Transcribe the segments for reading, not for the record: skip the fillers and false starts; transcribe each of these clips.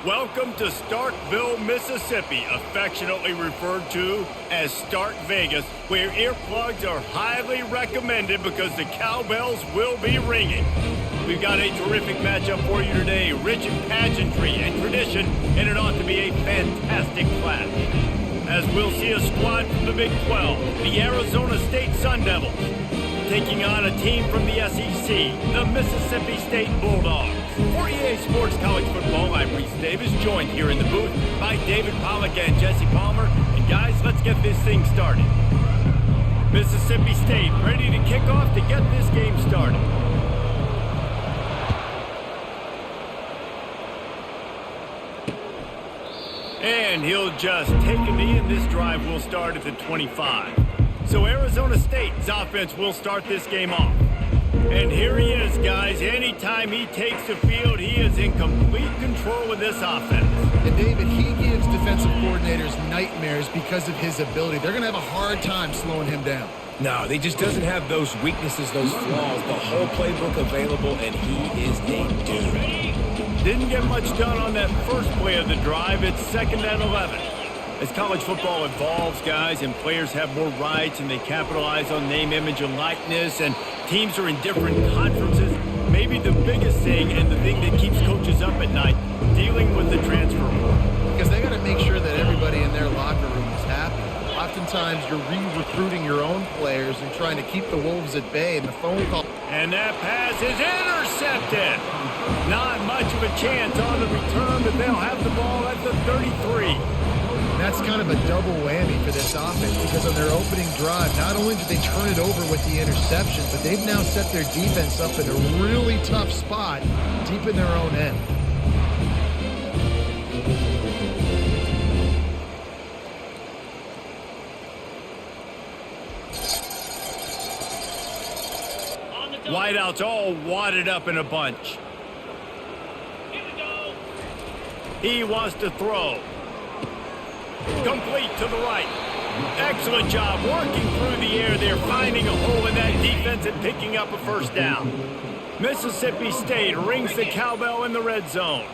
Welcome to Starkville, Mississippi, affectionately referred to as Stark Vegas, where earplugs are highly recommended because the cowbells will be ringing. We've got a terrific matchup for you today, rich in pageantry and tradition, and it ought to be a fantastic clash. As we'll see a squad from the Big 12, the Arizona State Sun Devils, taking on a team from the SEC, the Mississippi State Bulldogs. For EA Sports College Football, I'm Reese Davis, joined here in the booth by David Pollack and Jesse Palmer. And guys, let's get this thing started. Mississippi State ready to kick off to get this game started. And he'll just take a knee, and this drive will start at the 25. So Arizona State's offense will start this game off. And here he is, guys. Anytime he takes the field, he is in complete control of this offense. And David, he gives defensive coordinators nightmares because of his ability. They're going to have a hard time slowing him down. No, he just doesn't have those weaknesses, those flaws. The whole playbook available, and he is a dude. Didn't get much done on that first play of the drive. It's 2nd and 11. As college football evolves, guys, and players have more rights and they capitalize on name, image, and likeness, and teams are in different conferences, maybe the biggest thing and the thing that keeps coaches up at night, dealing with the transfer portal. Because they got to make sure that everybody in their locker room is happy. Oftentimes, you're re-recruiting your own players and trying to keep the Wolves at bay, and the phone call. And that pass is intercepted. Not much of a chance on the return, but they'll have the ball at the 33. That's kind of a double whammy for this offense because on their opening drive, not only did they turn it over with the interception, but they've now set their defense up in a really tough spot deep in their own end. Wideouts all wadded up in a bunch. He wants to throw. Complete to the right. Excellent job working through the air there, finding a hole in that defense and picking up a first down. Mississippi State rings the cowbell in the red zone.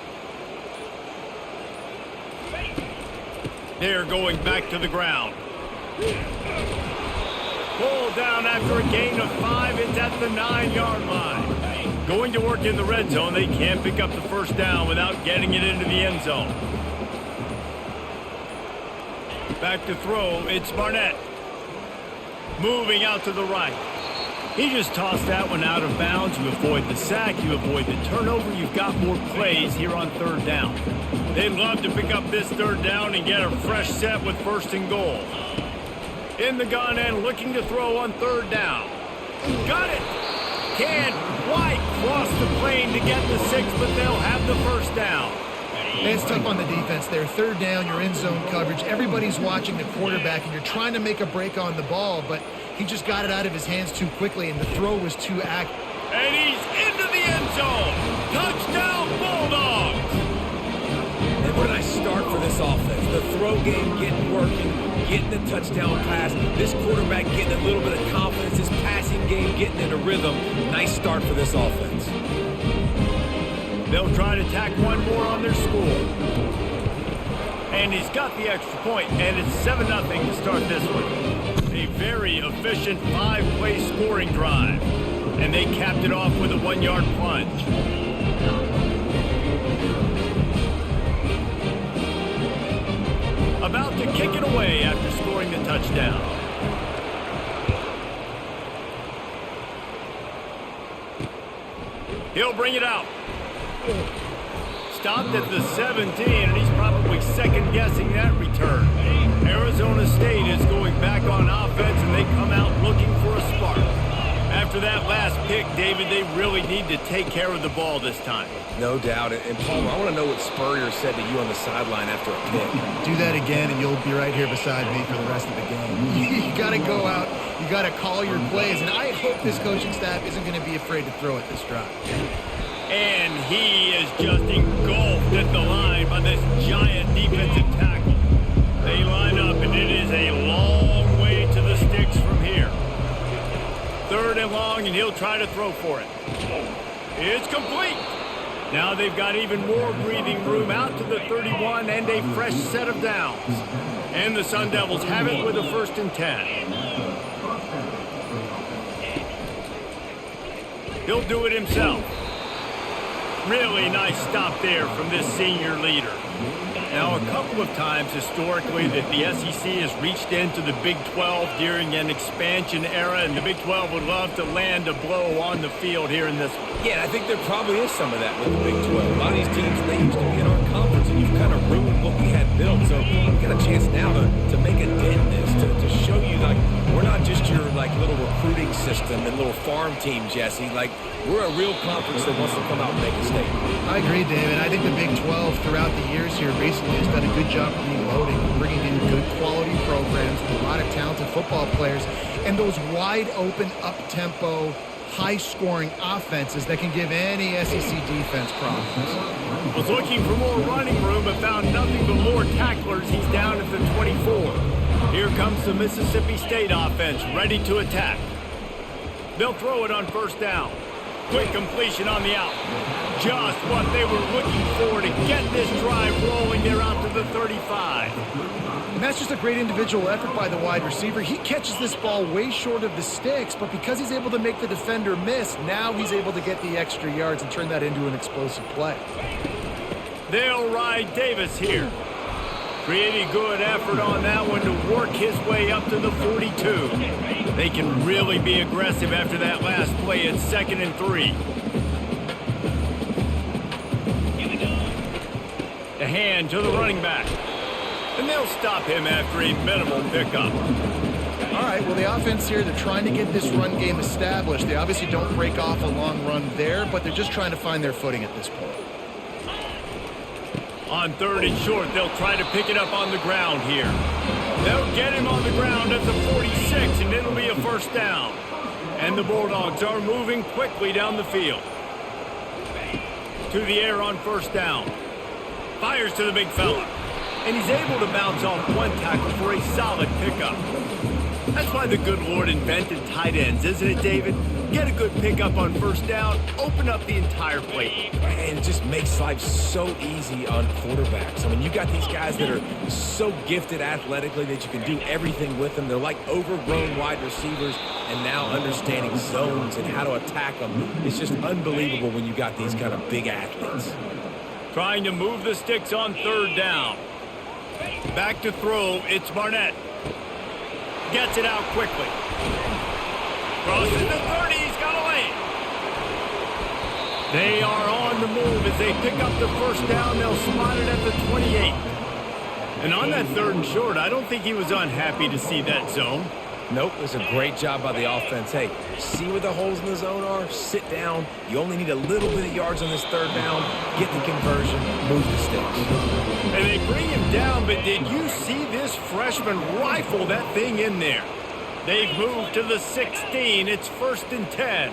They're going back to the ground. Pulled down after a gain of 5. It's at the 9-yard line. Going to work in the red zone. They can't pick up the first down without getting it into the end zone. Back to throw, it's Barnett. Moving out to the right. He just tossed that one out of bounds. You avoid the sack, you avoid the turnover. You've got more plays here on 3rd down. They'd love to pick up this 3rd down and get a fresh set with 1st and goal. In the gun and looking to throw on 3rd down. Got it! Can't quite cross the plane to get the 6, but they'll have the first down. It's tough on the defense there. 3rd down, you're in zone coverage. Everybody's watching the quarterback, and you're trying to make a break on the ball, but he just got it out of his hands too quickly, and the throw was too accurate. And he's into the end zone. Touchdown, Bulldogs! And where did I start for this offense? The throw game getting working, getting the touchdown pass. This quarterback getting a little bit of confidence. His passing game getting into rhythm. Nice start for this offense. They'll try to tack one more on their score. And he's got the extra point, and it's 7-0 to start this one. A very efficient 5-play scoring drive. And they capped it off with a 1-yard plunge. About to kick it away after scoring the touchdown. He'll bring it out. Stopped at the 17, and he's probably second-guessing that return. Arizona State is going back on offense, and they come out looking for a spark. After that last pick, David, they really need to take care of the ball this time. No doubt. And Palmer, I want to know what Spurrier said to you on the sideline after a pick. Do that again, and you'll be right here beside me for the rest of the game. You got to go out. You got to call your plays, and I hope this coaching staff isn't going to be afraid to throw at this drive. And he is just engulfed at the line by this giant defensive tackle. They line up, and it is a long way to the sticks from here. 3rd and long, and he'll try to throw for it. It's complete. Now they've got even more breathing room out to the 31 and a fresh set of downs. And the Sun Devils have it with a 1st and 10. He'll do it himself. Really nice stop there from this senior leader. Now, a couple of times historically that the SEC has reached into the Big 12 during an expansion era, and the Big 12 would love to land a blow on the field here in this one. Yeah, I think there probably is some of that with the Big 12. A lot of these teams, they used to be in our conference, and you've kind of ruined what we had built. So we've got a chance now to make a dent in this, to show you, like, we're not just your, like, little recruiting system and little farm team, Jesse. Like, we're a real conference that wants to come out and make a statement. I agree, David. I think the Big 12 throughout the years here recently has done a good job reloading, bringing in good quality programs with a lot of talented football players, and those wide open, up-tempo, high-scoring offenses that can give any SEC defense problems. Was looking for more running room, but found nothing but more tacklers. He's down at the 24. Here comes the Mississippi State offense, ready to attack. They'll throw it on 1st down. Quick completion on the out. Just what they were looking for to get this drive rolling. They're out to the 35. And that's just a great individual effort by the wide receiver. He catches this ball way short of the sticks, but because he's able to make the defender miss, now he's able to get the extra yards and turn that into an explosive play. They'll ride Davis here. Pretty good effort on that one to work his way up to the 42. They can really be aggressive after that last play at 2nd and 3. The hand to the running back. And they'll stop him after a minimal pickup. All right, well, the offense here, they're trying to get this run game established. They obviously don't break off a long run there, but they're just trying to find their footing at this point. On 3rd and short, they'll try to pick it up on the ground here. They'll get him on the ground at the 46, and it'll be a 1st down. And the Bulldogs are moving quickly down the field. To the air on 1st down. Fires to the big fella. And he's able to bounce off one tackle for a solid pickup. That's why the good Lord invented tight ends, isn't it, David? Get a good pickup on 1st down, open up the entire plate. And it just makes life so easy on quarterbacks. I mean, you got these guys that are so gifted athletically that you can do everything with them. They're like overgrown wide receivers, and now understanding zones and how to attack them. It's just unbelievable when you got these kind of big athletes. Trying to move the sticks on 3rd down. Back to throw, it's Barnett. Gets it out quickly. Crosses the 30, he's got away. They are on the move as they pick up the 1st down. They'll spot it at the 28. And on that 3rd and short, I don't think he was unhappy to see that zone. Nope, it was a great job by the offense. Hey, see where the holes in the zone are? Sit down. You only need a little bit of yards on this 3rd down. Get the conversion. Move the sticks. And they bring him down, but did you see this freshman rifle that thing in there? They've moved to the 16. It's 1st and 10.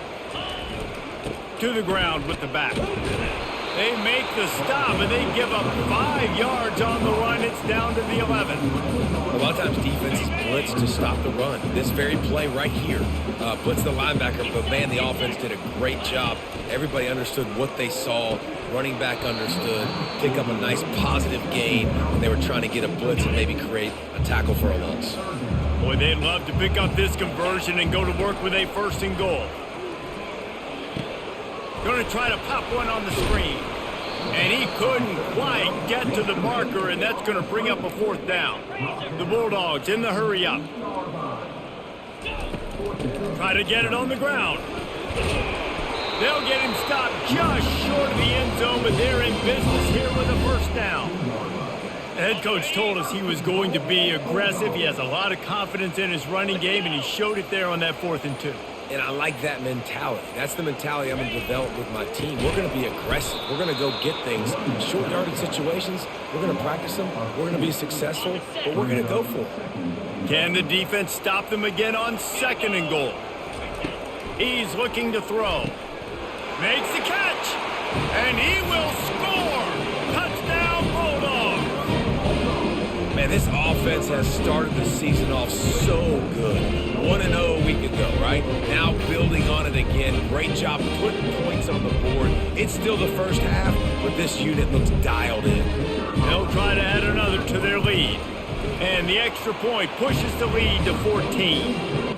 To the ground with the back. They make the stop, and they give up 5 yards on the run. It's down to the 11. A lot of times defenses blitz to stop the run. This very play right here, blitz the linebacker, but man, the offense did a great job. Everybody understood what they saw. Running back understood. Pick up a nice positive gain when they were trying to get a blitz and maybe create a tackle for a loss. Boy, they'd love to pick up this conversion and go to work with a 1st and goal. Going to try to pop one on the screen. And he couldn't quite get to the marker, and that's going to bring up a 4th down. The Bulldogs in the hurry up. Try to get it on the ground. They'll get him stopped just short of the end zone, but they're in business here with a 1st down. The head coach told us he was going to be aggressive. He has a lot of confidence in his running game, and he showed it there on that 4th and 2. And I like that mentality. That's the mentality I'm going to develop with my team. We're going to be aggressive. We're going to go get things. Short yardage situations, we're going to practice them. We're going to be successful, but we're going to go for it. Can the defense stop them again on 2nd and goal? He's looking to throw. Makes the catch. And he will score. Touchdown, Bulldogs. Man, Man, this offense has started the season off so good. 1-0 a week ago, right? Now building on it again. Great job putting points on the board. It's still the first half, but this unit looks dialed in. They'll try to add another to their lead. And the extra point pushes the lead to 14.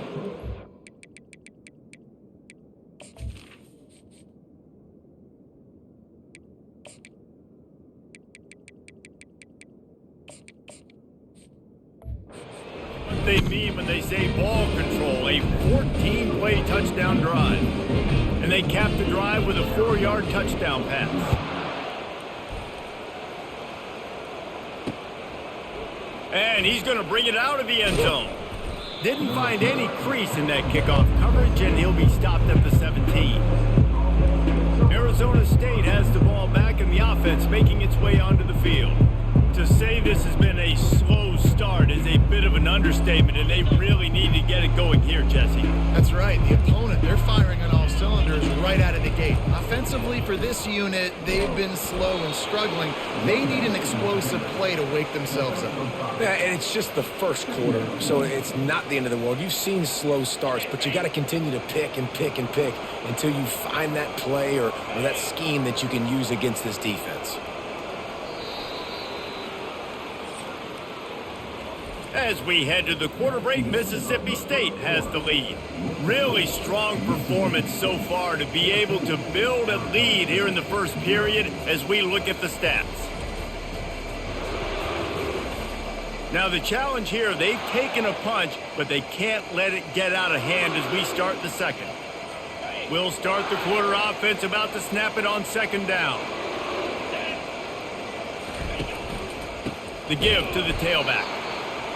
They mean when they say ball control, a 14-play touchdown drive. And they cap the drive with a 4-yard touchdown pass. And he's going to bring it out of the end zone. Didn't find any crease in that kickoff coverage, and he'll be stopped at the 17. Arizona State has the ball back, and the offense making its way onto the field. To say this has been a slow start is a bit of an understatement, and they really need to get it going here, Jesse. That's right. The opponent, they're firing on all cylinders right out of the gate. Offensively, for this unit, they've been slow and struggling. They need an explosive play to wake themselves up. Yeah, and it's just the first quarter, so it's not the end of the world. You've seen slow starts, but you got to continue to pick and pick and pick until you find that play or that scheme that you can use against this defense. As we head to the quarter break, Mississippi State has the lead. Really strong performance so far to be able to build a lead here in the first period as we look at the stats. Now the challenge here, they've taken a punch, but they can't let it get out of hand as we start the second. We'll start the quarter offense about to snap it on second down. The give to the tailback.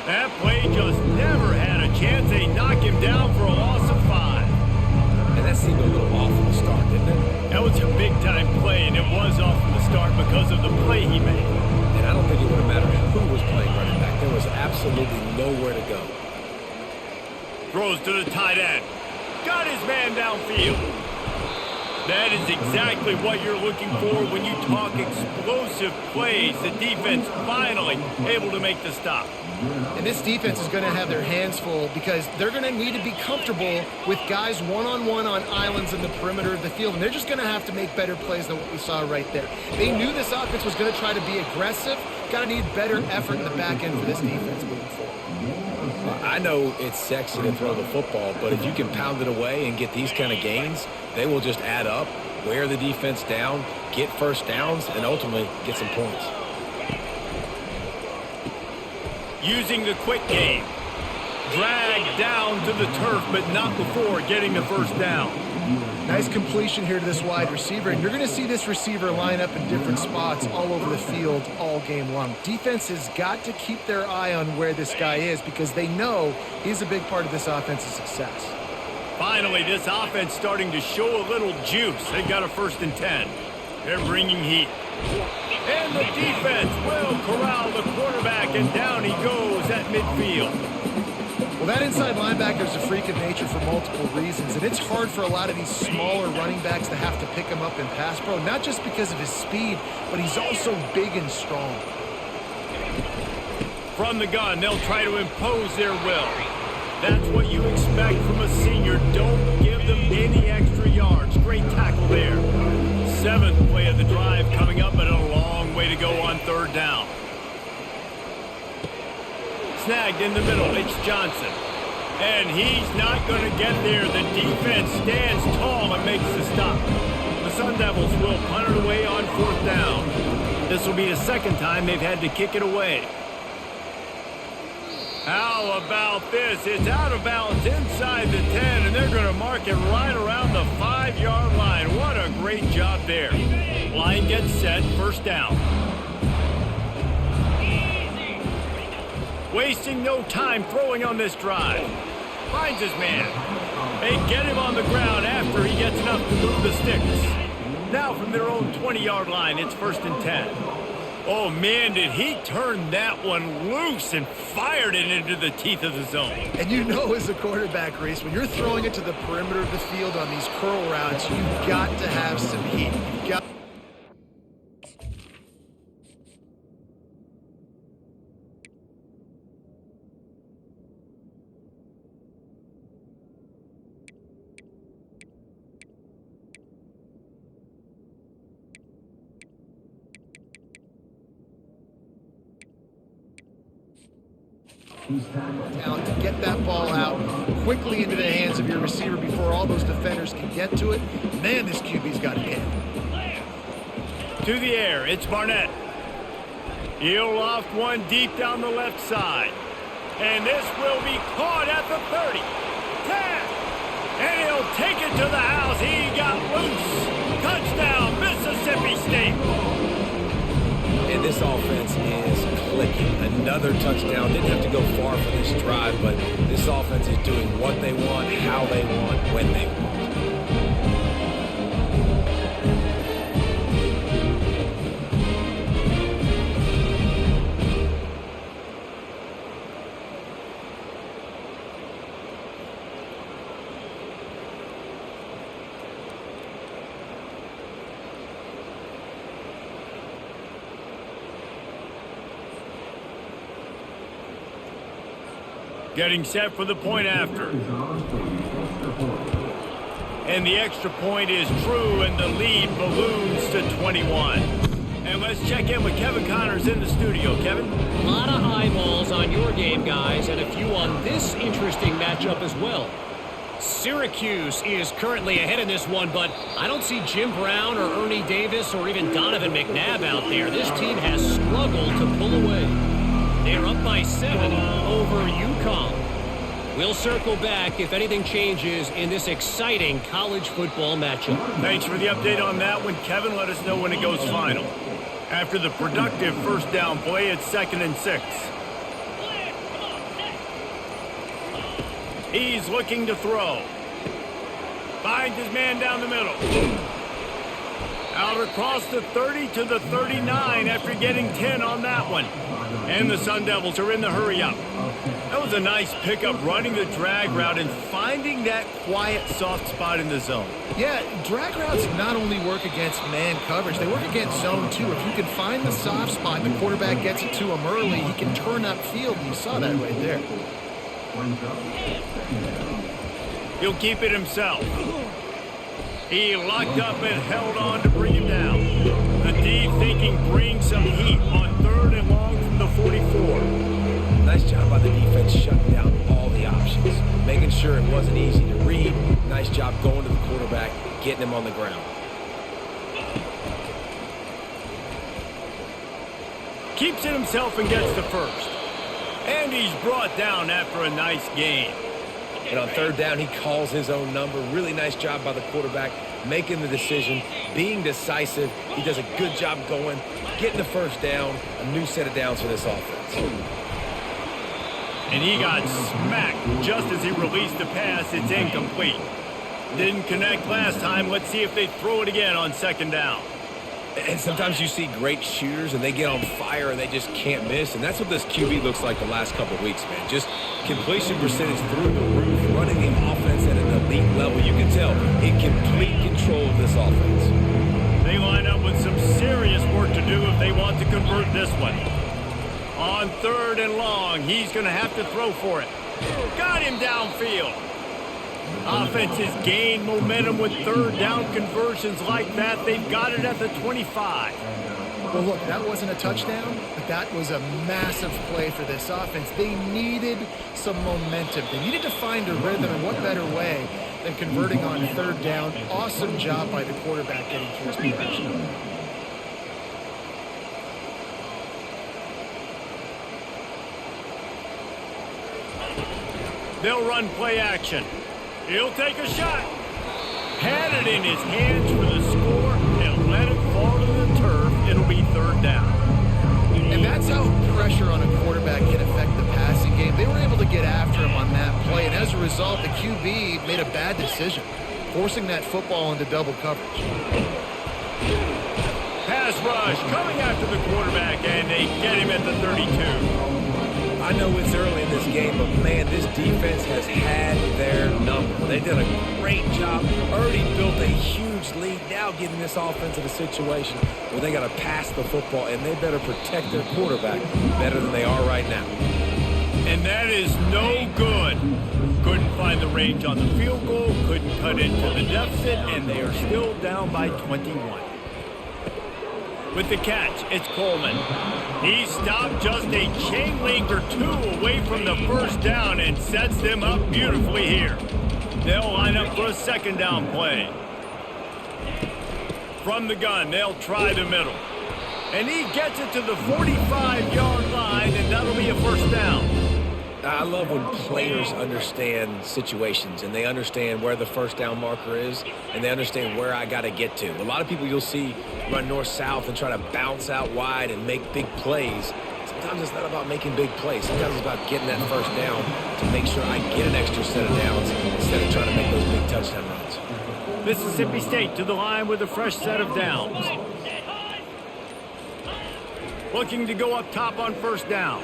That play just never had a chance. They knock him down for a loss of 5. And that seemed a little off from the start, didn't it? That was a big-time play, and it was off from the start because of the play he made. And I don't think it would have mattered who was playing running back. There was absolutely nowhere to go. Throws to the tight end. Got his man downfield. That is exactly what you're looking for when you talk explosive plays. The defense finally able to make the stop. And this defense is going to have their hands full because they're going to need to be comfortable with guys one-on-one on islands in the perimeter of the field. And they're just going to have to make better plays than what we saw right there. They knew this offense was going to try to be aggressive. Got to need better effort in the back end for this defense moving forward. I know it's sexy to throw the football, but if you can pound it away and get these kind of gains, they will just add up, wear the defense down, get first downs, and ultimately get some points. Using the quick game. Dragged down to the turf, but not before getting the first down. Nice completion here to this wide receiver, and you're going to see this receiver line up in different spots all over the field all game long. Defense has got to keep their eye on where this guy is because they know he's a big part of this offense's success. Finally, this offense starting to show a little juice. They've got a 1st and 10. They're bringing heat. And the defense will corral the quarterback, and down he goes at midfield. Well, that inside linebacker is a freak of nature for multiple reasons, and it's hard for a lot of these smaller running backs to have to pick him up in pass pro, not just because of his speed, but he's also big and strong. From the gun, they'll try to impose their will. That's what you expect from a senior. Don't give them any extra yards. Great tackle there. 7th play of the drive coming up, but a long way to go on 3rd down. Snagged in the middle, it's Johnson. And he's not going to get there. The defense stands tall and makes the stop. The Sun Devils will punt it away on 4th down. This will be the 2nd time they've had to kick it away. How about this? It's out of bounds inside the 10, and they're going to mark it right around the 5-yard line. What a great job there. Line gets set, 1st down. Wasting no time throwing on this drive. Finds his man. They get him on the ground after he gets enough to move the sticks. Now from their own 20-yard line, it's 1st and 10. Oh, man, did he turn that one loose and fired it into the teeth of the zone. And you know as a quarterback, Reese, when you're throwing it to the perimeter of the field on these curl routes, you've got to have some heat. You've got Talent to get that ball out quickly into the hands of your receiver before all those defenders can get to it. Man, this QB's got a hand. To the air, it's Barnett. He'll loft one deep down the left side. And this will be caught at the 30. 10. And he'll take it to the house. He got loose. Touchdown, Mississippi State. And this offense is clicking. Another touchdown. Didn't have to go far for this drive, but this offense is doing what they want, how they want, when they want. Getting set for the point after. And the extra point is true, and the lead balloons to 21. And let's check in with Kevin Connors in the studio. Kevin? A lot of eyeballs on your game, guys, and a few on this interesting matchup as well. Syracuse is currently ahead in this one, but I don't see Jim Brown or Ernie Davis or even Donovan McNabb out there. This team has struggled to pull away. They're up by 7 over UConn. We'll circle back if anything changes in this exciting college football matchup. Thanks for the update on that one, Kevin. Let us know when it goes final. After the productive first down play, it's 2nd and 6. He's looking to throw. Finds his man down the middle. Out across the 30 to the 39 after getting 10 on that one. And the Sun Devils are in the hurry-up. That was a nice pickup, running the drag route and finding that quiet, soft spot in the zone. Yeah, drag routes not only work against man coverage, they work against zone too. If you can find the soft spot and the quarterback gets it to him early, he can turn upfield, and you saw that right there. He'll keep it himself. He locked up and held on to bring him down. The D thinking brings some heat on 3rd and long from the 44. Nice job by the defense shutting down all the options, making sure it wasn't easy to read. Nice job going to the quarterback, getting him on the ground. Keeps it himself and gets the first. And he's brought down after a nice gain. And on 3rd down, he calls his own number. Really nice job by the quarterback, making the decision, being decisive. He does a good job going, getting the first down, a new set of downs for this offense. And he got smacked just as he released the pass. It's incomplete. Didn't connect last time. Let's see if they throw it again on 2nd down. And sometimes you see great shooters and they get on fire and they just can't miss. And that's what this QB looks like the last couple of weeks, man. Just completion percentage through the roof, running the offense at an elite level. You can tell in complete control of this offense. They line up with some serious work to do if they want to convert this one. On 3rd and long, he's going to have to throw for it. Got him downfield. Offense has gained momentum with 3rd down conversions like that. They've got it at the 25. Well, look, that wasn't a touchdown, but that was a massive play for this offense. They needed some momentum. They needed to find a rhythm, and what better way than converting on 3rd down. Awesome job by the quarterback getting first progression. They'll run play action. He'll take a shot. Had it in his hands for the score and let it fall to the turf. It'll be 3rd down. And that's how pressure on a quarterback can affect the passing game. They were able to get after him on that play, and as a result, the QB made a bad decision, forcing that football into double coverage. Pass rush coming after the quarterback, and they get him at the 32. I know it's early in this game, but man, this defense has had their number. They did a great job, already built a huge lead, now getting this offense in a situation where they got to pass the football, and they better protect their quarterback better than they are right now. And that is no good. Couldn't find the range on the field goal, couldn't cut into the deficit, and they are still down by 21. With the catch, it's Coleman. He stopped just a chain link or two away from the first down and sets them up beautifully here. They'll line up for a second down play. From the gun, they'll try the middle. And he gets it to the 45-yard line, and that'll be a first down. I love when players understand situations and they understand where the first down marker is and they understand where I got to get to. A lot of people you'll see run north-south and try to bounce out wide and make big plays. Sometimes it's not about making big plays. Sometimes it's about getting that first down to make sure I get an extra set of downs instead of trying to make those big touchdown runs. Mississippi State to the line with a fresh set of downs. Looking to go up top on first down.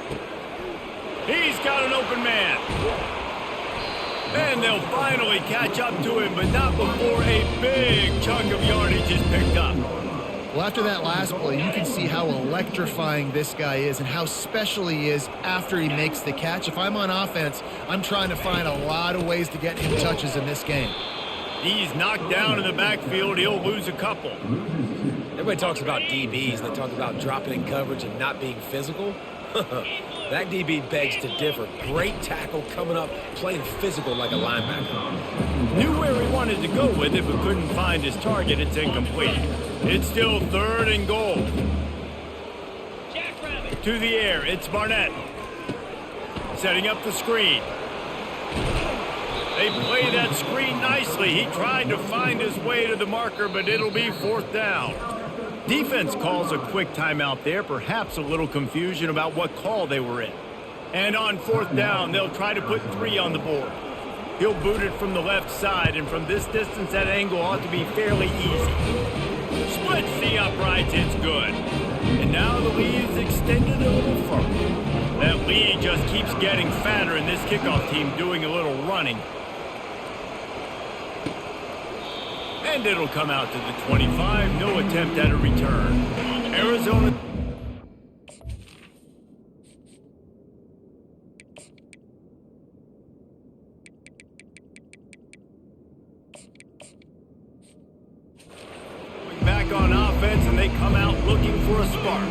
He's got an open man. And they'll finally catch up to him, but not before a big chunk of yardage is picked up. Well, after that last play, you can see how electrifying this guy is and how special he is after he makes the catch. If I'm on offense, I'm trying to find a lot of ways to get him touches in this game. He's knocked down in the backfield. He'll lose a couple. Everybody talks about DBs, and they talk about dropping in coverage and not being physical. That DB begs to differ. Great tackle coming up, playing physical like a linebacker. Knew where he wanted to go with it, but couldn't find his target. It's incomplete. It's still 3rd and goal. To the air, it's Barnett. Setting up the screen. They play that screen nicely. He tried to find his way to the marker, but it'll be 4th down. Defense calls a quick timeout there, perhaps a little confusion about what call they were in. And on 4th down, they'll try to put 3 on the board. He'll boot it from the left side, and from this distance, that angle ought to be fairly easy. Splits the uprights, it's good. And now the lead's extended a little further. That lead just keeps getting fatter, and this kickoff team doing a little running. And it'll come out to the 25. No attempt at a return. Arizona. Back on offense, and they come out looking for a spark.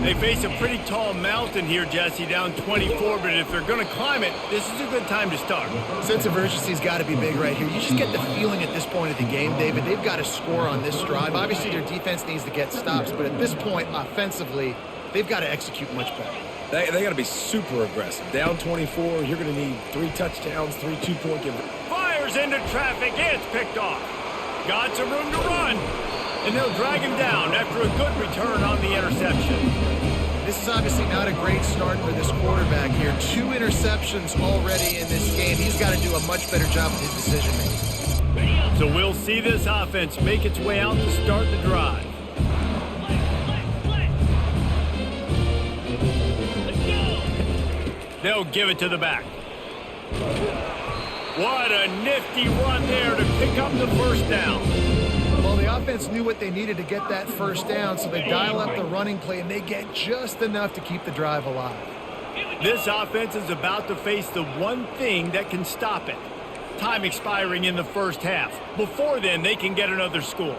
They face a pretty tall mountain here, Jesse, down 24, but if they're going to climb it, this is a good time to start. Sense of urgency's got to be big right here. You just get the feeling at this point of the game, David, they've got to score on this drive. Obviously, their defense needs to get stops, but at this point, offensively, they've got to execute much better. They got to be super aggressive. Down 24, you're going to need 3 touchdowns, 3 two-point conversions. Fires into traffic, it's picked off. Got some room to run. And they'll drag him down after a good return on the interception. This is obviously not a great start for this quarterback here. 2 interceptions already in this game. He's got to do a much better job with his decision-making. So we'll see this offense make its way out to start the drive. They'll give it to the back. What a nifty run there to pick up the first down. Well, the offense knew what they needed to get that first down, so they dial up the running play, and they get just enough to keep the drive alive. This offense is about to face the one thing that can stop it. Time expiring in the first half. Before then, they can get another score.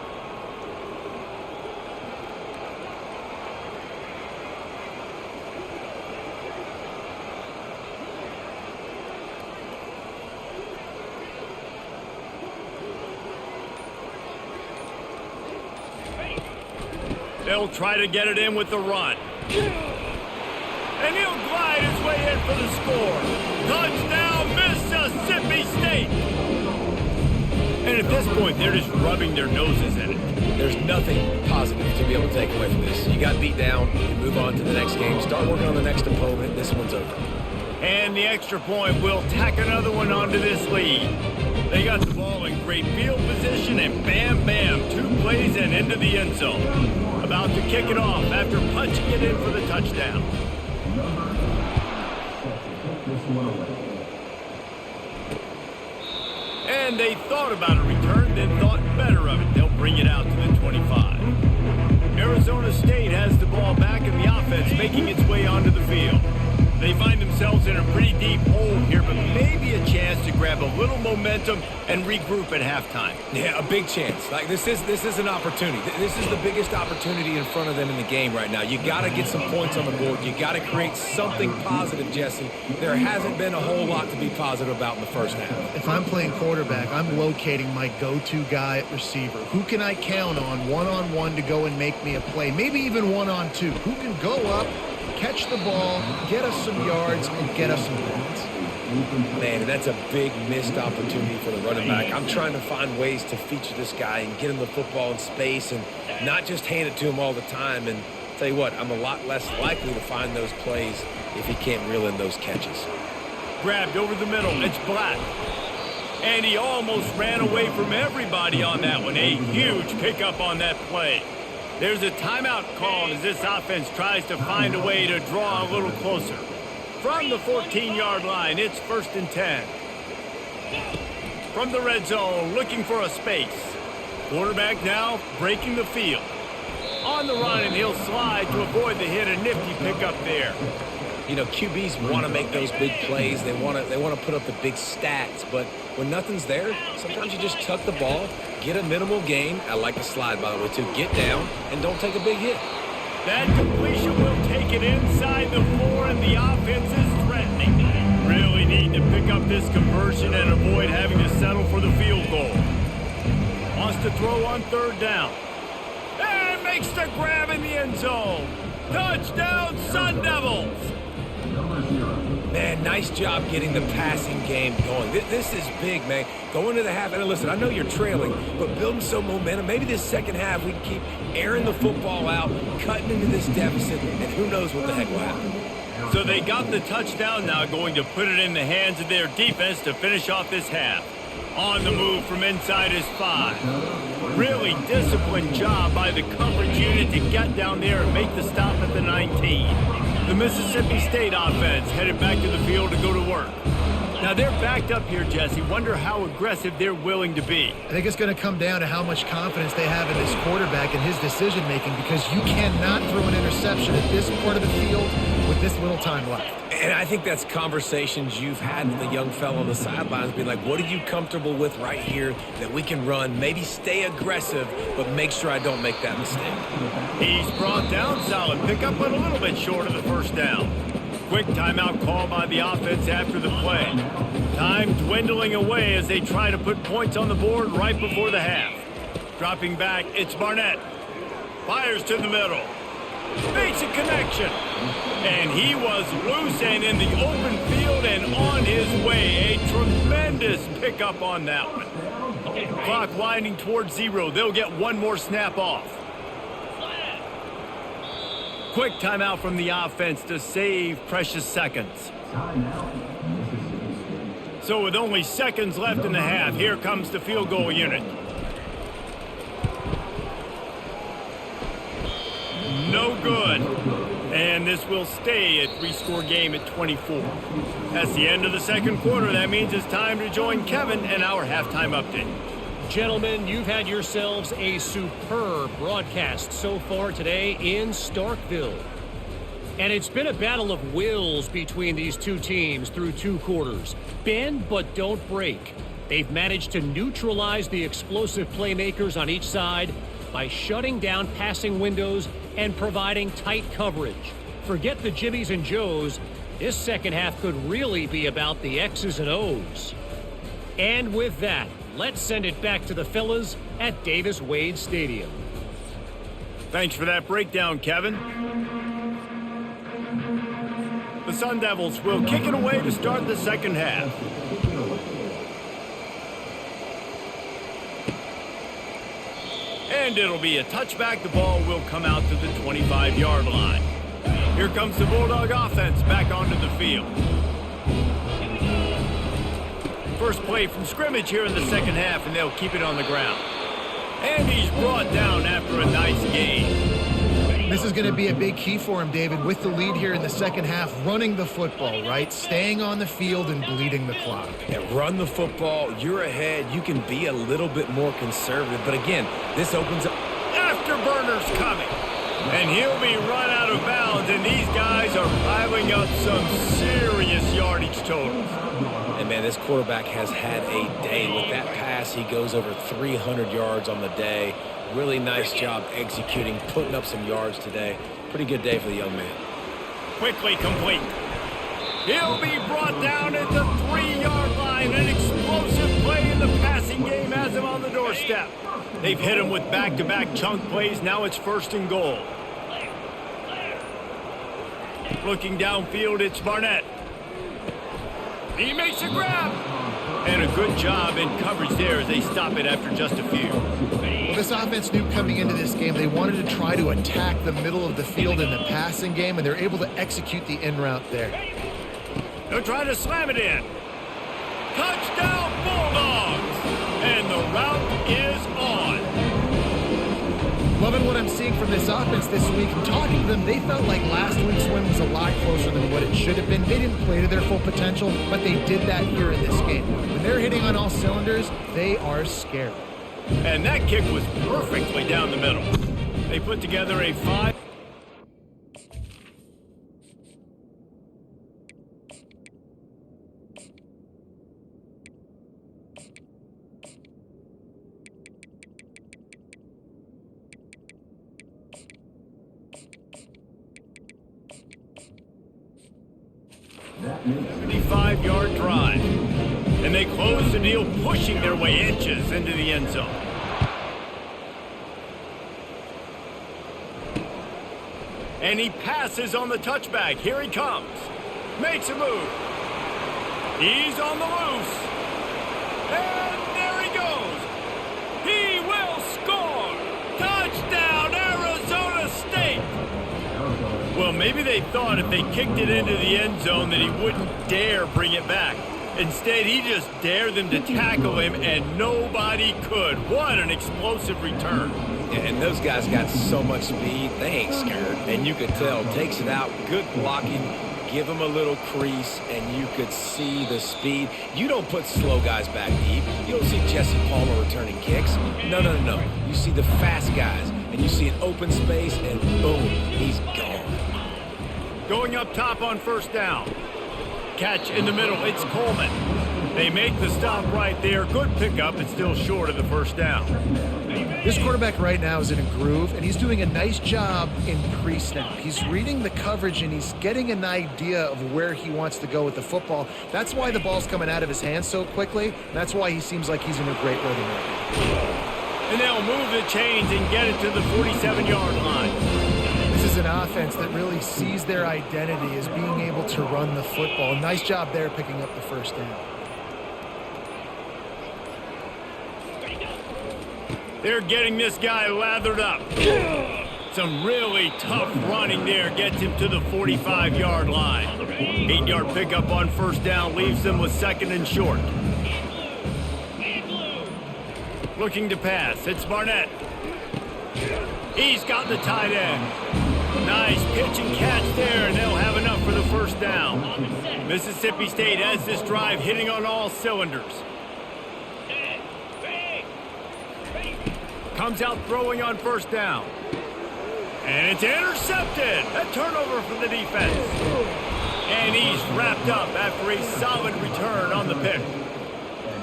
They'll try to get it in with the run. And he'll glide his way in for the score. Touchdown, Mississippi State! And at this point, they're just rubbing their noses in it. There's nothing positive to be able to take away from this. You got beat down, you move on to the next game, start working on the next opponent, this one's over. And the extra point will tack another one onto this lead. They got the ball in great field position, and bam, bam, 2 plays and into the end zone. About to kick it off after punching it in for the touchdown. And they thought about a return, then thought better of it. They'll bring it out to the 25. Arizona State has the ball back in the offense, making its way onto the field. They find themselves in a pretty deep hole here, but maybe a chance to grab a little momentum momentum and regroup at halftime. Yeah, a big chance. Like this is an opportunity. This is the biggest opportunity in front of them in the game right now. You got to get some points on the board. You got to create something positive, Jesse. There hasn't been a whole lot to be positive about in the first half. If I'm playing quarterback, I'm locating my go-to guy at receiver. Who can I count on one-on-one to go and make me a play? Maybe even one-on-two. Who can go up, catch the ball, get us some yards, and get us some points? Man, that's a big missed opportunity for the running back. I'm trying to find ways to feature this guy and get him the football in space and not just hand it to him all the time. And tell you what, I'm a lot less likely to find those plays if he can't reel in those catches. Grabbed over the middle. It's Black. And he almost ran away from everybody on that one. A huge pickup on that play. There's a timeout called as this offense tries to find a way to draw a little closer. From the 14-yard line, it's 1st and 10. From the red zone, looking for a space. Quarterback now breaking the field. On the run, and he'll slide to avoid the hit. A nifty pickup there. You know, QBs want to make those big plays. They want to put up the big stats. But when nothing's there, sometimes you just tuck the ball, get a minimal gain. I like the slide, by the way, too. Get down and don't take a big hit. That completion will take it inside the 4, and the offense is threatening. Really need to pick up this conversion and avoid having to settle for the field goal. Wants to throw on 3rd down. And makes the grab in the end zone. Touchdown, Sun Devils! Man, nice job getting the passing game going. This is big, man. Go into the half, and listen, I know you're trailing, but building some momentum. Maybe this second half we can keep airing the football out, cutting into this deficit, and who knows what the heck will happen. So they got the touchdown now, going to put it in the hands of their defense to finish off this half. On the move from inside is 5. Really disciplined job by the coverage unit to get down there and make the stop at the 19. The Mississippi State offense headed back to the field to go to work. Now they're backed up here, Jesse. Wonder how aggressive they're willing to be. I think it's going to come down to how much confidence they have in this quarterback and his decision-making, because you cannot throw an interception at this part of the field with this little time left. And I think that's conversations you've had with the young fellow on the sidelines, being like, what are you comfortable with right here that we can run? Maybe stay aggressive, but make sure I don't make that mistake. He's brought down, solid pickup, but a little bit short of the 1st down. Quick timeout call by the offense after the play. Time dwindling away as they try to put points on the board right before the half. Dropping back, it's Barnett. Fires to the middle. Makes a connection. And he was loose and in the open field and on his way. A tremendous pickup on that one. Clock winding towards 0. They'll get one more snap off. Quick timeout from the offense to save precious seconds. So with only seconds left in the half, here comes the field goal unit. No good. And this will stay a 3-score game at 24. That's the end of the second quarter. That means it's time to join Kevin and our halftime update. Gentlemen, you've had yourselves a superb broadcast so far today in Starkville. And it's been a battle of wills between these two teams through 2 quarters. Bend but don't break. They've managed to neutralize the explosive playmakers on each side by shutting down passing windows and providing tight coverage. Forget the Jimmies and Joes. This second half could really be about the X's and O's. And with that, let's send it back to the fellas at Davis-Wade Stadium. Thanks for that breakdown, Kevin. The Sun Devils will kick it away to start the second half. And it'll be a touchback. The ball will come out to the 25-yard line. Here comes the Bulldog offense back onto the field. First play from scrimmage here in the second half, and they'll keep it on the ground. And he's brought down after a nice gain. This is going to be a big key for him, David, with the lead here in the second half, running the football, right? Staying on the field and bleeding the clock. Yeah, run the football. You're ahead. You can be a little bit more conservative. But again, this opens up. Afterburner's coming. And he'll be run out of bounds, and these guys are piling up some serious yardage totals. And, man, this quarterback has had a day. With that pass, he goes over 300 yards on the day. Really nice job executing, putting up some yards today. Pretty good day for the young man. Quickly complete. He'll be brought down at the 3-yard line. An explosive play in the passing game has him on the doorstep. They've hit him with back-to-back chunk plays. Now it's 1st and goal. Looking downfield, it's Barnett. He makes a grab. And a good job in coverage there as they stop it after just a few. Well, this offense knew coming into this game they wanted to try to attack the middle of the field in the passing game, and they're able to execute the in route there. They'll try to slam it in. Touchdown Bulldogs! And the route is on. Loving what I'm seeing from this offense this week. I'm talking to them. They felt like last week's win was a lot closer than what it should have been. They didn't play to their full potential, but they did that here in this game. When they're hitting on all cylinders, they are scary. And that kick was perfectly down the middle. They put together a 5. Yard drive. And they close the deal, pushing their way inches into the end zone. And he passes on the touchback. Here he comes. Makes a move. He's on the loose. And there he goes. He will score. Touchdown, Arizona State. Well, maybe they thought if they kicked it into the end zone that he wouldn't dare bring it back. Instead, he just dared them to tackle him, and nobody could. What an explosive return. And those guys got so much speed, they ain't scared. And you could tell, takes it out, good blocking, give him a little crease, and you could see the speed. You don't put slow guys back deep. You don't see Jesse Palmer returning kicks. No. You see the fast guys, and you see an open space, and boom, he's gone. Going up top on 1st down. Catch in the middle, it's Coleman. They make the stop right there. Good pickup, but still short of the 1st down. This quarterback right now is in a groove, and he's doing a nice job in pre-snap. He's reading the coverage, and he's getting an idea of where he wants to go with the football. That's why the ball's coming out of his hands so quickly. That's why he seems like he's in a great rhythm right now. And they'll move the chains and get it to the 47-yard line. This is an offense that really sees their identity as being able to run the football. Nice job there picking up the 1st down. They're getting this guy lathered up. Some really tough running there gets him to the 45-yard line. 8-yard pickup on 1st down leaves them with 2nd and short. Looking to pass, it's Barnett. He's got the tight end. Nice pitch and catch there, and they'll have enough for the 1st down. Mississippi State has this drive hitting on all cylinders. Comes out throwing on 1st down. And it's intercepted. A turnover for the defense. And he's wrapped up after a solid return on the pick.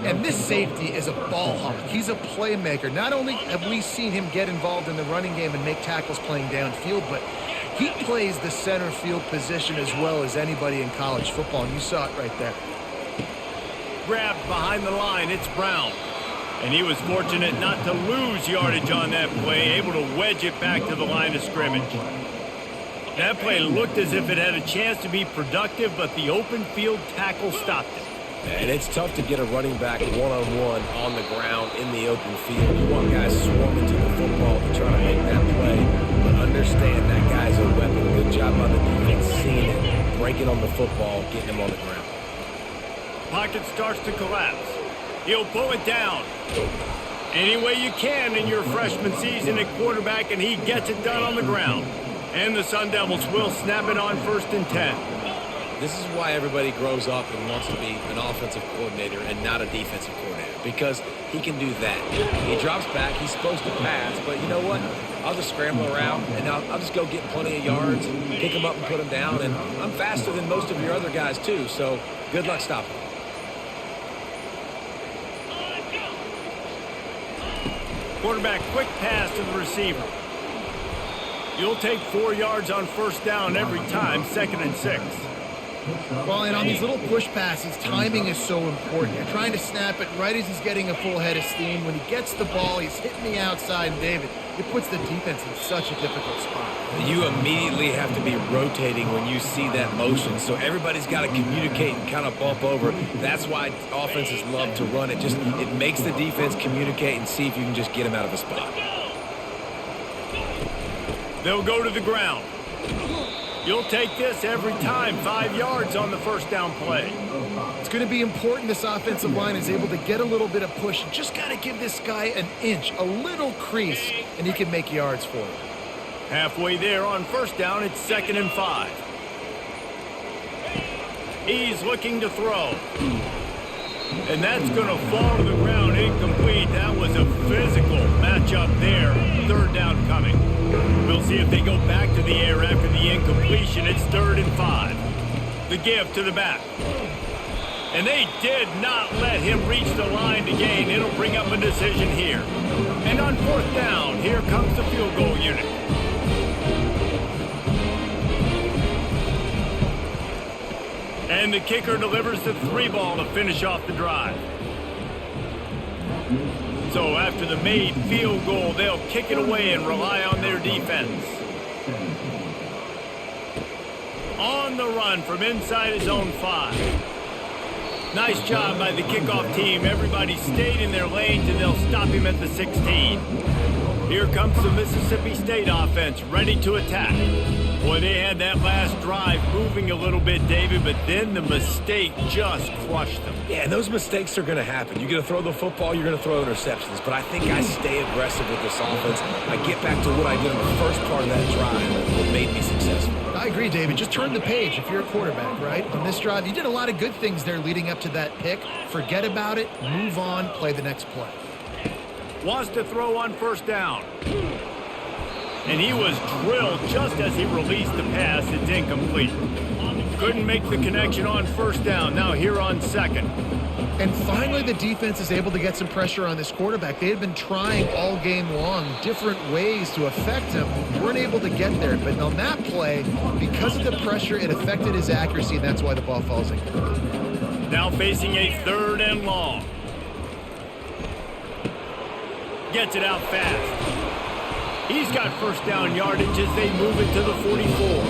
And this safety is a ball hawk. He's a playmaker. Not only have we seen him get involved in the running game and make tackles playing downfield, but he plays the center field position as well as anybody in college football, and you saw it right there. Grabbed behind the line, it's Brown. And he was fortunate not to lose yardage on that play, able to wedge it back to the line of scrimmage. That play looked as if it had a chance to be productive, but the open field tackle stopped it. And it's tough to get a running back one-on-one on the ground in the open field. You want guys swarming to the football to try to make that play. But understand that guy's a weapon. Good job on the defense seeing it, breaking on the football, getting him on the ground. Pocket starts to collapse. He'll pull it down. Any way you can in your freshman season at quarterback, and he gets it done on the ground. And the Sun Devils will snap it on 1st and 10. This is why everybody grows up and wants to be an offensive coordinator and not a defensive coordinator, because he can do that. He drops back, he's supposed to pass, but you know what? I'll just scramble around, and I'll just go get plenty of yards, pick him up and put him down, and I'm faster than most of your other guys too, so good luck stopping him. Quarterback quick pass to the receiver. You'll take 4 yards on first down every time, 2nd and 6. Well, and on these little push passes, timing is so important. You're trying to snap it right as he's getting a full head of steam. When he gets the ball, he's hitting the outside, and David, it puts the defense in such a difficult spot. You immediately have to be rotating when you see that motion, so everybody's got to communicate and kind of bump over. That's why offenses love to run it. It makes the defense communicate and see if you can just get them out of a spot. They'll go to the ground. You'll take this every time, 5 yards on the first down play. It's going to be important this offensive line is able to get a little bit of push. Just got to give this guy an inch, a little crease, and he can make yards for it. Halfway there on first down, it's 2nd and 5. He's looking to throw. And that's going to fall to the ground incomplete. That was a physical matchup there. 3rd down coming. We'll see if they go back to the air after the incompletion. It's 3rd and 5. The give to the back. And they did not let him reach the line to gain. It'll bring up a decision here. And on 4th down, here comes the field goal unit. And the kicker delivers the 3 ball to finish off the drive. So after the made field goal, they'll kick it away and rely on their defense. On the run from inside his own 5. Nice job by the kickoff team. Everybody stayed in their lanes, and they'll stop him at the 16. Here comes the Mississippi State offense, ready to attack. Boy, they had that last drive moving a little bit, David, but then the mistake just crushed them. Yeah, and those mistakes are going to happen. You're going to throw the football, you're going to throw interceptions. But I think I stay aggressive with this offense. I get back to what I did in the first part of that drive that made me successful. I agree, David. Just turn the page if you're a quarterback, right? On this drive, you did a lot of good things there leading up to that pick. Forget about it, move on, play the next play. Wants to throw on first down. And he was drilled just as he released the pass. It's incomplete. Couldn't make the connection on first down. Now here on 2nd. And finally, the defense is able to get some pressure on this quarterback. They had been trying all game long different ways to affect him. Weren't able to get there. But on that play, because of the pressure, it affected his accuracy, and that's why the ball falls incomplete. Now facing a 3rd and long. Gets it out fast. He's got first down yardage as they move it to the 44.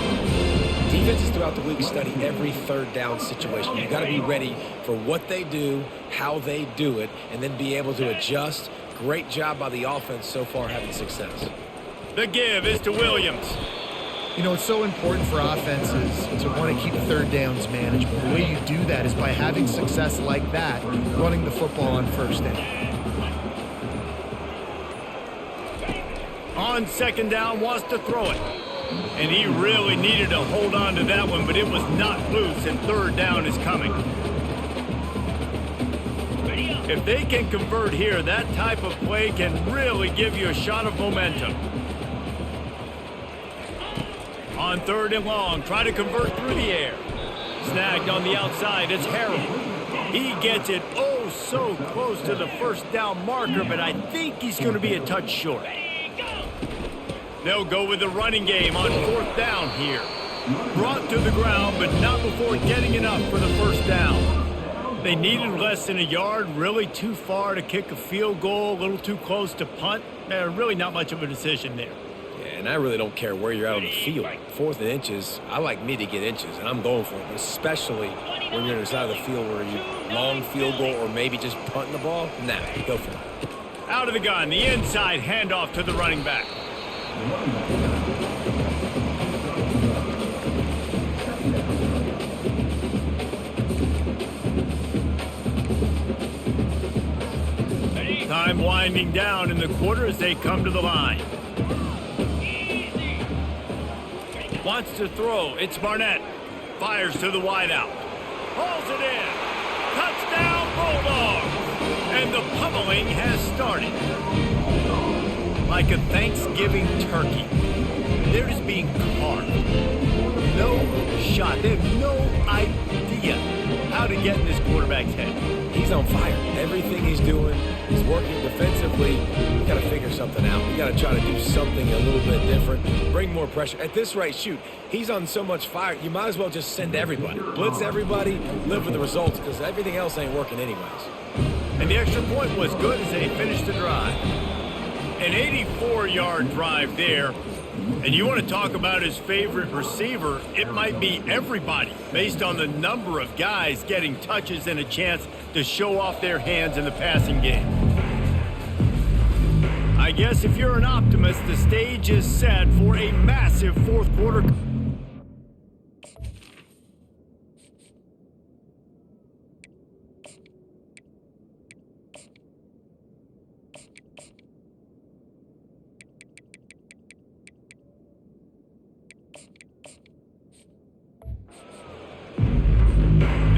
Defenses throughout the week study every 3rd down situation. You've got to be ready for what they do, how they do it, and then be able to adjust. Great job by the offense so far having success. The give is to Williams. You know, it's so important for offenses to want to keep 3rd downs manageable. The way you do that is by having success like that, running the football on first down. On 2nd down, wants to throw it. And he really needed to hold on to that one, but it was not loose, and 3rd down is coming. If they can convert here, that type of play can really give you a shot of momentum. On 3rd and long, try to convert through the air. Snagged on the outside, it's Harrell. He gets it oh so close to the first down marker, but I think he's going to be a touch short. They'll go with the running game on 4th down here. Brought to the ground, but not before getting enough for the first down. They needed less than a yard, really too far to kick a field goal, a little too close to punt. Really not much of a decision there. Yeah, and I really don't care where you're out on the field. 4th and inches, I like me to get inches, and I'm going for it, especially when you're on the side of the field where you long field goal or maybe just punting the ball. Nah, go for it. Out of the gun, the inside handoff to the running back. Time winding down in the quarter as they come to the line. Wants to throw. It's Barnett. Fires to the wideout. Hauls it in. Touchdown Bulldogs. And the pummeling has started. Like a Thanksgiving turkey. They're just being carved. No shot. They have no idea how to get in this quarterback's head. he's on fire. Everything he's doing is working defensively. We got to figure something out. We got to try to do something a little bit different, bring more pressure. At this rate, shoot, he's on so much fire, you might as well just send everybody. Blitz everybody, live with the results, because everything else ain't working anyways. And the extra point was good as they finished the drive. An 84-yard drive there. And you want to talk about his favorite receiver, it might be everybody based on the number of guys getting touches and a chance to show off their hands in the passing game. I guess if you're an optimist, the stage is set for a massive fourth quarter.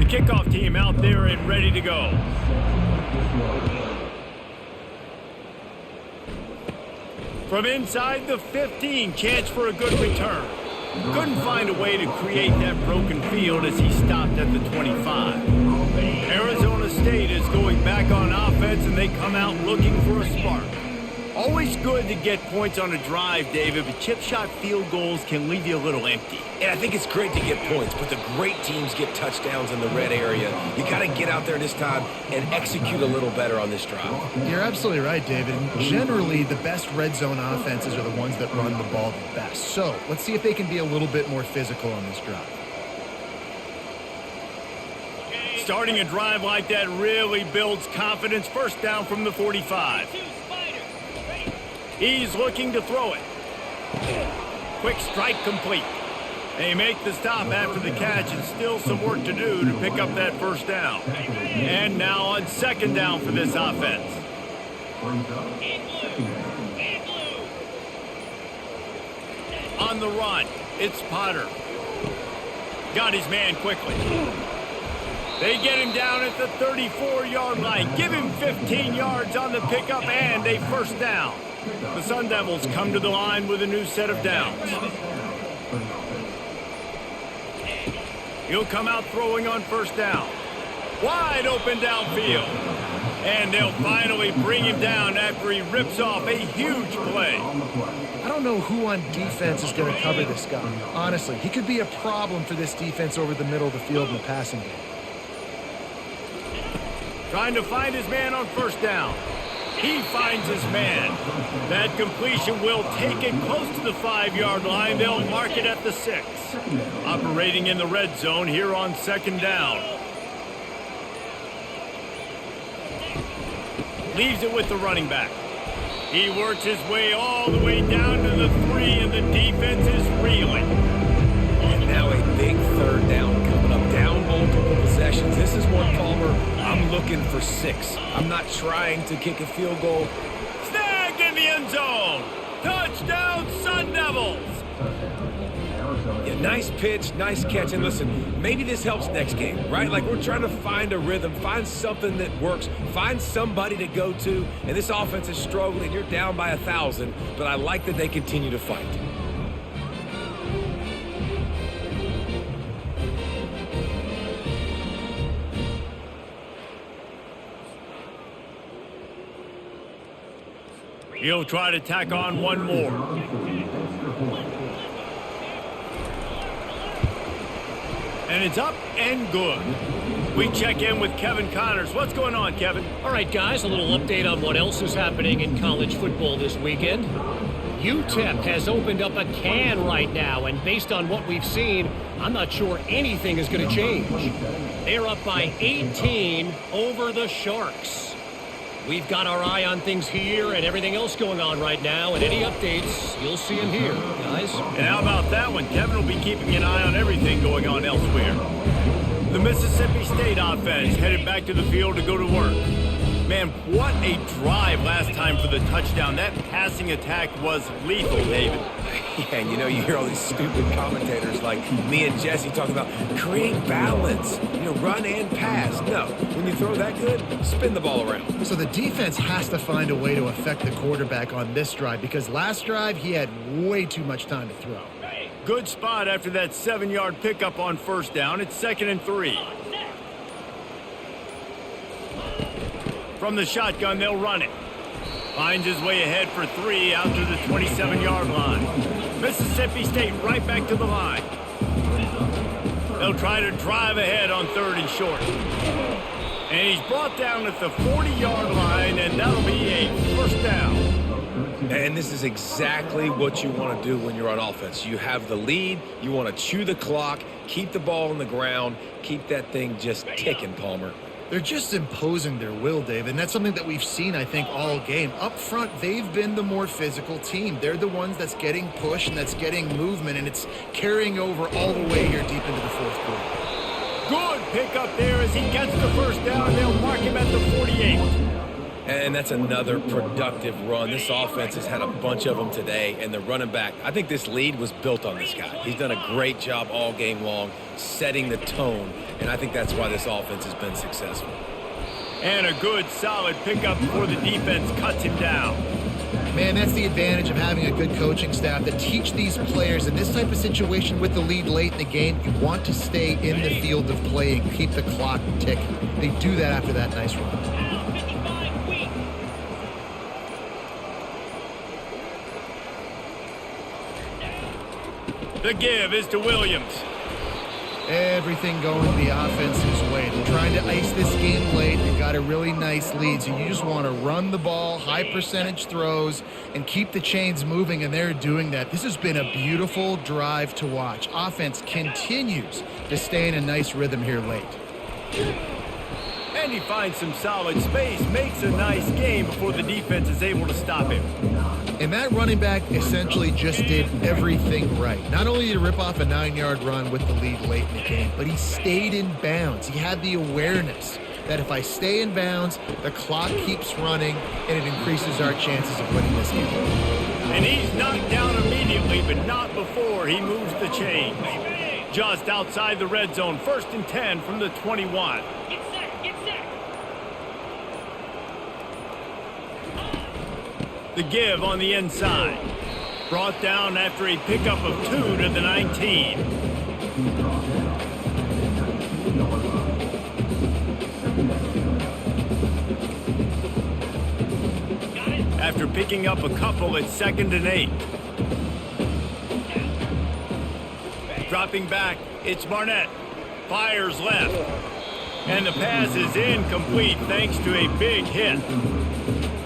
Kickoff team out there and ready to go. From inside the 15, chance for a good return. Couldn't find a way to create that broken field as he stopped at the 25. Arizona State is going back on offense, and they come out looking for a spark. Always good to get points on a drive, David, but chip shot field goals can leave you a little empty. And I think it's great to get points, but the great teams get touchdowns in the red area. You got to get out there this time and execute a little better on this drive. You're absolutely right, David. And generally, the best red zone offenses are the ones that run the ball the best. So let's see if they can be a little bit more physical on this drive. Starting a drive like that really builds confidence. First down from the 45. He's looking to throw it. Quick strike complete. They make the stop after the catch, and still some work to do to pick up that first down. And now on second down for this offense. On the run, it's Potter. Got his man quickly. They get him down at the 34-yard line. Give him 15 yards on the pickup and a first down. The Sun Devils come to the line with a new set of downs. He'll come out throwing on first down. Wide open downfield. And they'll finally bring him down after he rips off a huge play. I don't know who on defense is going to cover this guy. Honestly, he could be a problem for this defense over the middle of the field in the passing game. Trying to find his man on first down. He finds his man. That completion will take it close to the 5-yard line. They'll mark it at the 6. Operating in the red zone here on second down. Leaves it with the running back. He works his way all the way down to the 3, and the defense is reeling. And now a big third down coming up. Down multiple possessions. This is one, Palmer, I'm looking for 6. I'm not trying to kick a field goal. Snagged in the end zone. Touchdown, Sun Devils. Yeah, nice pitch, nice catch. And listen, maybe this helps next game, right? Like, we're trying to find a rhythm, find something that works, find somebody to go to. And this offense is struggling. You're down by 1,000, but I like that they continue to fight. He'll try to tack on one more. And it's up and good. We check in with Kevin Connors. What's going on, Kevin? All right, guys, a little update on what else is happening in college football this weekend. UTEP has opened up a can right now, and based on what we've seen, I'm not sure anything is going to change. They're up by 18 over the Sharks. We've got our eye on things here and everything else going on right now, and any updates, you'll see them here, guys. And how about that one? Kevin will be keeping an eye on everything going on elsewhere. The Mississippi State offense headed back to the field to go to work. Man, what a drive last time for the touchdown. That passing attack was lethal, David. Yeah, and you hear all these stupid commentators like me and Jesse talking about create balance, run and pass. No, when you throw that good, spin the ball around. So the defense has to find a way to affect the quarterback on this drive, because last drive he had way too much time to throw. Good spot after that 7-yard pickup on first down. It's 2nd and 3. From the shotgun, they'll run it. Finds his way ahead for 3 out to the 27-yard line. Mississippi State right back to the line. They'll try to drive ahead on 3rd and short. And he's brought down at the 40-yard line, and that'll be a first down. And this is exactly what you want to do when you're on offense. You have the lead. You want to chew the clock, keep the ball on the ground, keep that thing just ticking, Palmer. They're just imposing their will, Dave, and that's something that we've seen, I think, all game. Up front, they've been the more physical team. They're the ones that's getting pushed and that's getting movement, and it's carrying over all the way here deep into the 4th quarter. Good pick up there as he gets the first down. They'll mark him at the 48. And that's another productive run. This offense has had a bunch of them today, and the running back, I think this lead was built on this guy. He's done a great job all game long setting the tone, and I think that's why this offense has been successful. And a good, solid pickup before the defense cuts him down. Man, that's the advantage of having a good coaching staff that teach these players in this type of situation with the lead late in the game. You want to stay in the field of play and keep the clock ticking. They do that after that nice run. The give is to Williams. Everything going the offense's way. They're trying to ice this game late. They've got a really nice lead, so you just want to run the ball, high percentage throws, and keep the chains moving, and they're doing that. This has been a beautiful drive to watch. Offense continues to stay in a nice rhythm here late. And he finds some solid space, makes a nice game before the defense is able to stop him. And that running back essentially just did everything right. Not only did he rip off a 9-yard run with the lead late in the game, but he stayed in bounds. He had the awareness that if I stay in bounds, the clock keeps running, and it increases our chances of winning this game. And he's knocked down immediately, but not before he moves the chains. Just outside the red zone, 1st and 10 from the 21. The give on the inside. Brought down after a pickup of 2 to the 19. After picking up a couple, it's 2nd and 8. Dropping back, it's Barnett. Fires left. And the pass is incomplete thanks to a big hit.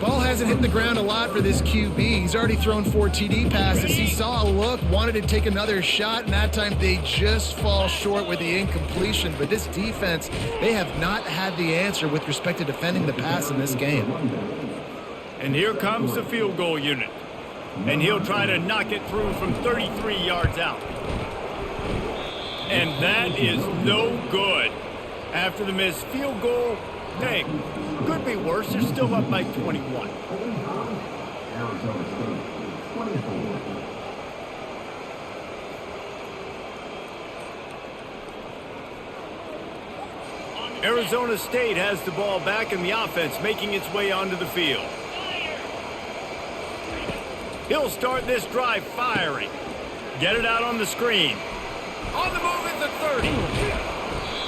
Ball hasn't hit the ground a lot for this QB. He's already thrown 4 TD passes. He saw a look, wanted to take another shot, and that time they just fall short with the incompletion. But this defense, they have not had the answer with respect to defending the pass in this game. And here comes the field goal unit. And he'll try to knock it through from 33 yards out. And that is no good. After the missed field goal, hey, could be worse. They're still up by 21. Arizona State has the ball back in the offense, making its way onto the field. He'll start this drive firing. Get it out on the screen. On the move at the 30.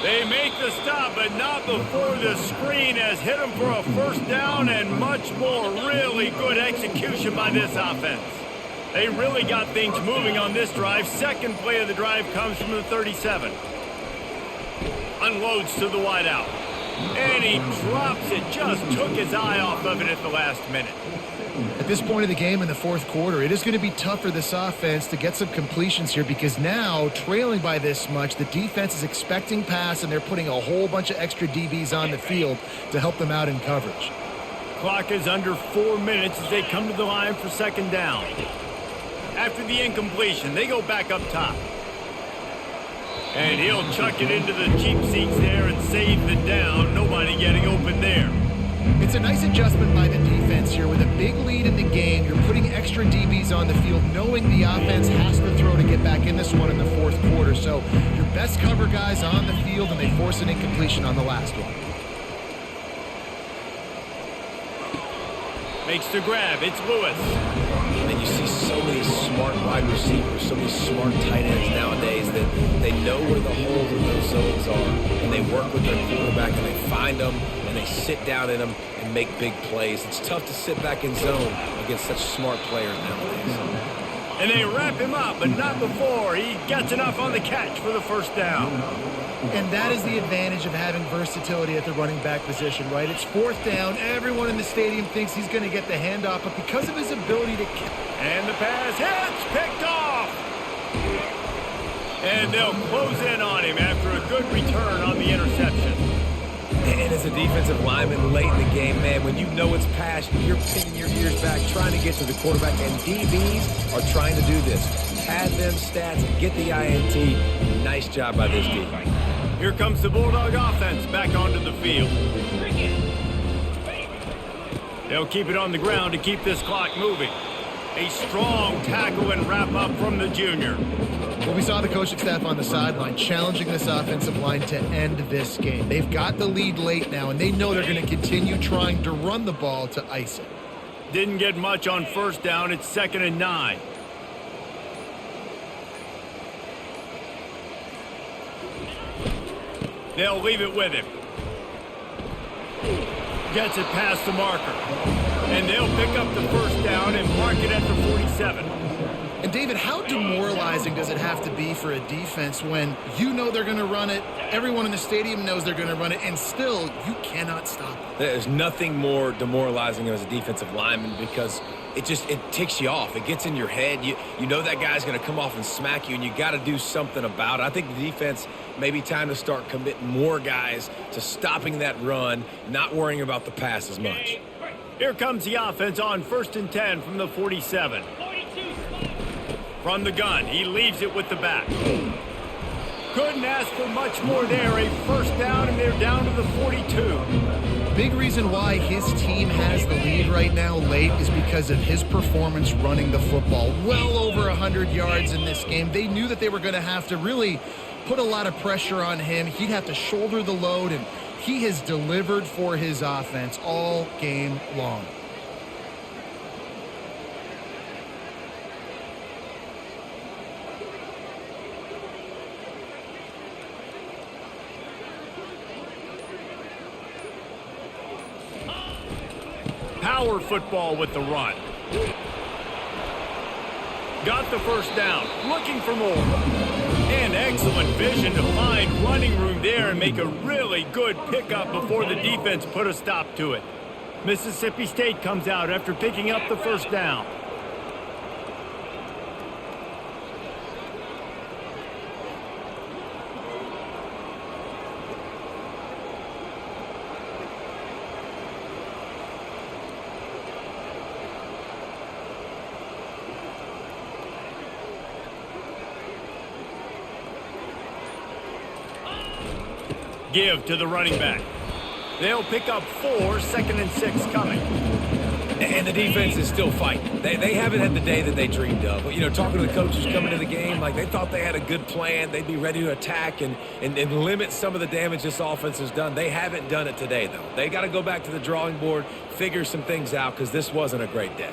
They make the stop, but not before the screen has hit them for a first down and much more. Really good execution by this offense. They really got things moving on this drive. Second play of the drive comes from the 37. Unloads to the wideout. And he drops it. Just took his eye off of it at the last minute. At this point of the game in the 4th quarter, it is going to be tough for this offense to get some completions here because now, trailing by this much, the defense is expecting pass and they're putting a whole bunch of extra DBs on the field to help them out in coverage. Clock is under 4 minutes as they come to the line for 2nd down. After the incompletion, they go back up top. And he'll chuck it into the cheap seats there and save the down. Nobody getting open there. It's a nice adjustment by the defense here. With a big lead in the game, you're putting extra DBs on the field, knowing the offense has to throw to get back in this one in the 4th quarter. So your best cover guys on the field, and they force an incompletion on the last one. Makes the grab. It's Lewis. And you see so many smart wide receivers, so many smart tight ends nowadays that they know where the holes in those zones are, and they work with their quarterback and they find them, and they sit down in them and make big plays. It's tough to sit back in zone against such smart players nowadays. And they wrap him up, but not before he gets enough on the catch for the first down. And that is the advantage of having versatility at the running back position, right? It's fourth down. Everyone in the stadium thinks he's going to get the handoff, but because of his ability to... And the pass hits, picked off. And they'll close in on him after a good return on the interception. And as a defensive lineman late in the game, man, when you know it's past, you're pinning your ears back, trying to get to the quarterback, and DBs are trying to do this. Pad them stats and get the INT. Nice job by this D. Here comes the Bulldog offense back onto the field. They'll keep it on the ground to keep this clock moving. A strong tackle and wrap-up from the junior. Well, we saw the coaching staff on the sideline challenging this offensive line to end this game. They've got the lead late now, and they know they're going to continue trying to run the ball to ice it. Didn't get much on first down. It's 2nd and 9. They'll leave it with him. Gets it past the marker. And they'll pick up the first down and mark it at the 47. And David, how demoralizing does it have to be for a defense when you know they're going to run it, everyone in the stadium knows they're going to run it, and still you cannot stop it? There's nothing more demoralizing as a defensive lineman because it ticks you off. It gets in your head. You know that guy's going to come off and smack you, and you got to do something about it. I think the defense may be time to start committing more guys to stopping that run, not worrying about the pass as much. Here comes the offense on 1st and 10 from the 47. From the gun, he leaves it with the back. Couldn't ask for much more there. A first down, and they're down to the 42. Big reason why his team has the lead right now late is because of his performance running the football. Well over 100 yards in this game. They knew that they were going to have to really put a lot of pressure on him. He'd have to shoulder the load, and he has delivered for his offense all game long. Power football with the run. Got the first down, looking for more. And excellent vision to find running room there and make a really good pickup before the defense put a stop to it. Mississippi State comes out after picking up the first down. Give to the running back. They'll pick up 4, 2nd and 6 coming. And the defense is still fighting. They haven't had the day that they dreamed of. You know, talking to the coaches coming to the game, like they thought they had a good plan. They'd be ready to attack and limit some of the damage this offense has done. They haven't done it today, though. They got to go back to the drawing board, figure some things out, because this wasn't a great day.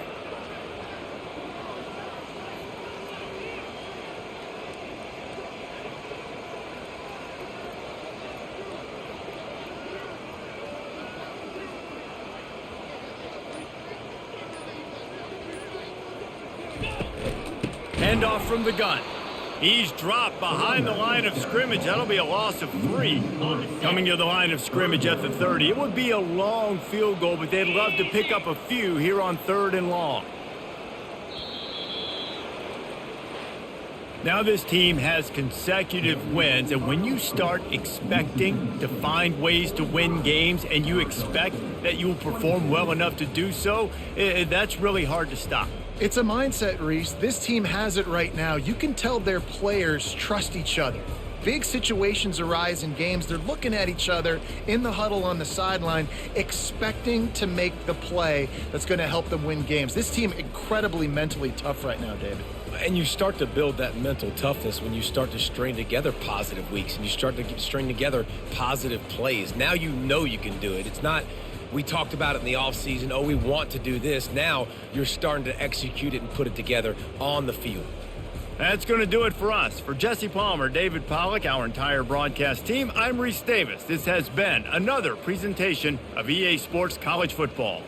Handoff from the gun. He's dropped behind the line of scrimmage. That'll be a loss of 3. Coming to the line of scrimmage at the 30. It would be a long field goal, but they'd love to pick up a few here on 3rd and long. Now this team has consecutive wins, and when you start expecting to find ways to win games and you expect that you will perform well enough to do so, that's really hard to stop. It's a mindset, Reese. This team has it right now. You can tell their players trust each other. Big situations arise in games. They're looking at each other in the huddle on the sideline, expecting to make the play that's going to help them win games. This team incredibly mentally tough right now, David. And you start to build that mental toughness when you start to string together positive weeks and you start to string together positive plays. Now you know you can do it. It's not, we talked about it in the offseason, oh, we want to do this. Now you're starting to execute it and put it together on the field. That's going to do it for us. For Jesse Palmer, David Pollack, our entire broadcast team, I'm Reese Davis. This has been another presentation of EA Sports College Football.